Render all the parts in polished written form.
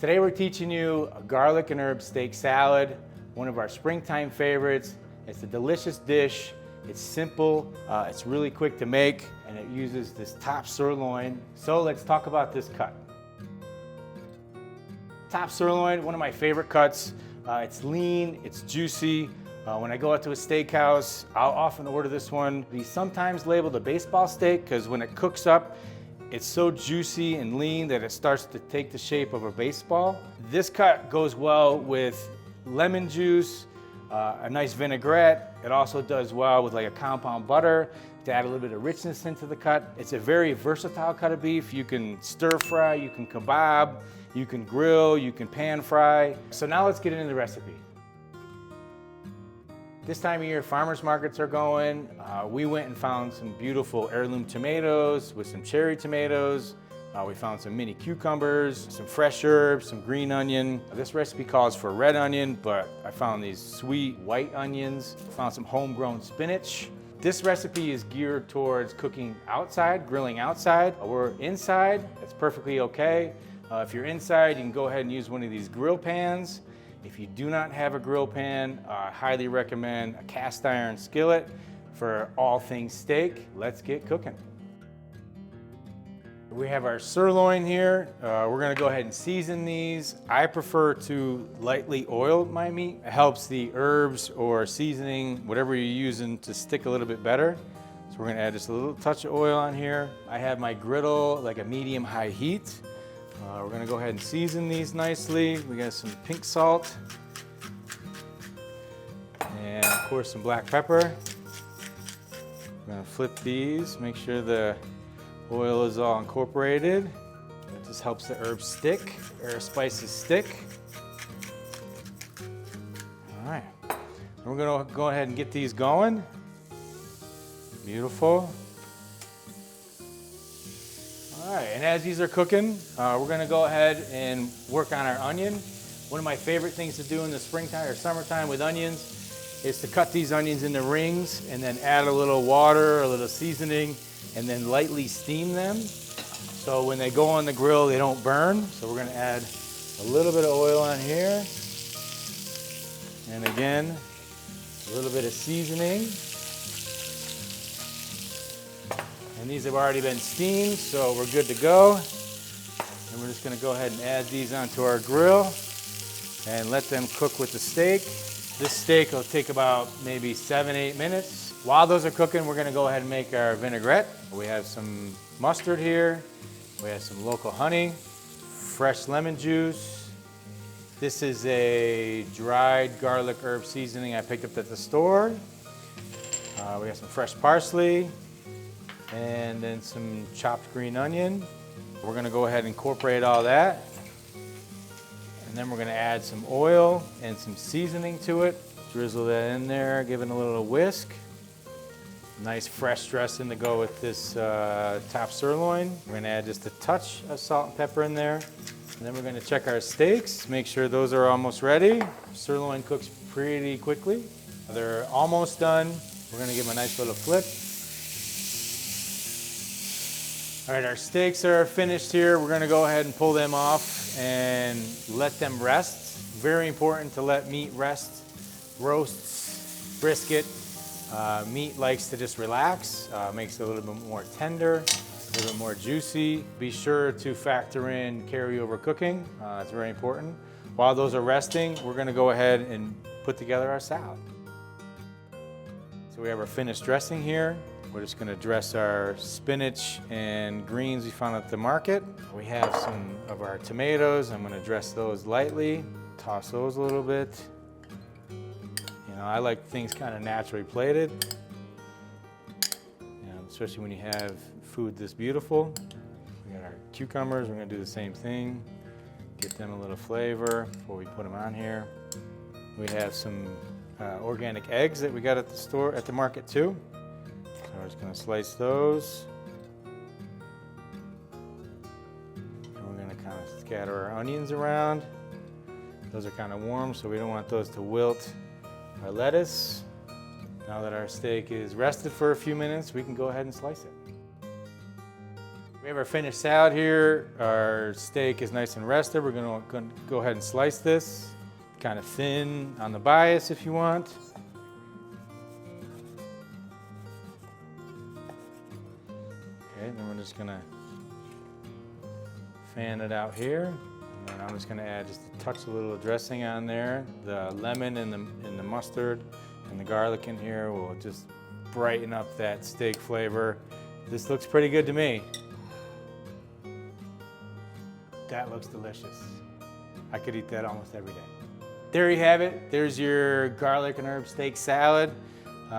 Today we're teaching you a garlic and herb steak salad, one of our springtime favorites. It's a delicious dish. It's simple, it's really quick to make, and it uses this top sirloin. So let's talk about this cut. Top sirloin, one of my favorite cuts. It's lean, it's juicy. When I go out to a steakhouse, I'll often order this one. He's sometimes labeled a baseball steak because when it cooks up, it's so juicy and lean that it starts to take the shape of a baseball. This cut goes well with lemon juice, a nice vinaigrette. It also does well with like a compound butter to add a little bit of richness into the cut. It's a very versatile cut of beef. You can stir fry, you can kebab, you can grill, you can pan fry. So now let's get into the recipe. This time of year, farmers markets are going. We went and found some beautiful heirloom tomatoes with some cherry tomatoes. We found some mini cucumbers, some fresh herbs, some green onion. This recipe calls for red onion, but I found these sweet white onions. Found some homegrown spinach. This recipe is geared towards cooking outside, grilling outside. We're inside, that's perfectly okay. If you're inside, you can go ahead and use one of these grill pans. If you do not have a grill pan, I highly recommend a cast iron skillet for all things steak. Let's get cooking. We have our sirloin here. We're gonna go ahead and season these. I prefer to lightly oil my meat. It helps the herbs or seasoning, whatever you're using, to stick a little bit better. So we're gonna add just a little touch of oil on here. I have my griddle like a medium-high heat. We're gonna go ahead and season these nicely. We got some pink salt and of course some black pepper. We're gonna flip these, make sure the oil is all incorporated. That just helps the herbs stick, or spices stick. All right, we're gonna go ahead and get these going. Beautiful. All right, and as these are cooking, we're gonna go ahead and work on our onion. One of my favorite things to do in the springtime or summertime with onions is to cut these onions into rings and then add a little water, a little seasoning, and then lightly steam them. So when they go on the grill, they don't burn. So we're gonna add a little bit of oil on here. And again, a little bit of seasoning. And these have already been steamed, so we're good to go. And we're just gonna go ahead and add these onto our grill and let them cook with the steak. This steak will take about maybe 7-8 minutes. While those are cooking, we're gonna go ahead and make our vinaigrette. We have some mustard here. We have some local honey, fresh lemon juice. This is a dried garlic herb seasoning I picked up at the store. We got some fresh parsley, and then some chopped green onion. We're gonna go ahead and incorporate all that. And then we're gonna add some oil and some seasoning to it. Drizzle that in there, give it a little whisk. Nice fresh dressing to go with this top sirloin. We're gonna add just a touch of salt and pepper in there. And then we're gonna check our steaks, make sure those are almost ready. Sirloin cooks pretty quickly. They're almost done. We're gonna give them a nice little flip. All right, our steaks are finished here. We're gonna go ahead and pull them off and let them rest. Very important to let meat rest. Roasts, brisket, meat likes to just relax, makes it a little bit more tender, a little bit more juicy. Be sure to factor in carryover cooking. It's very important. While those are resting, we're gonna go ahead and put together our salad. So we have our finished dressing here. We're just gonna dress our spinach and greens we found at the market. We have some of our tomatoes. I'm gonna dress those lightly, toss those a little bit. You know, I like things kind of naturally plated, especially when you have food this beautiful. We got our cucumbers, we're gonna do the same thing. Get them a little flavor before we put them on here. We have some organic eggs that we got at the store, at the market too. So we're just gonna slice those. And we're gonna kind of scatter our onions around. Those are kind of warm, so we don't want those to wilt. Our lettuce. Now that our steak is rested for a few minutes, we can go ahead and slice it. We have our finished salad here. Our steak is nice and rested. We're gonna go ahead and slice this. Kind of thin on the bias if you want. Okay, then we're just gonna fan it out here. And then I'm just gonna add just a touch, a little dressing on there. The lemon and the mustard and the garlic in here will just brighten up that steak flavor. This looks pretty good to me. That looks delicious. I could eat that almost every day. There you have it. There's your garlic and herb steak salad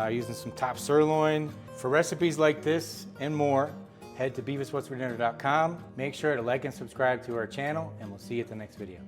using some top sirloin. For recipes like this and more, head to beaviswhatsfordinner.com. Make sure to like and subscribe to our channel, and we'll see you at the next video.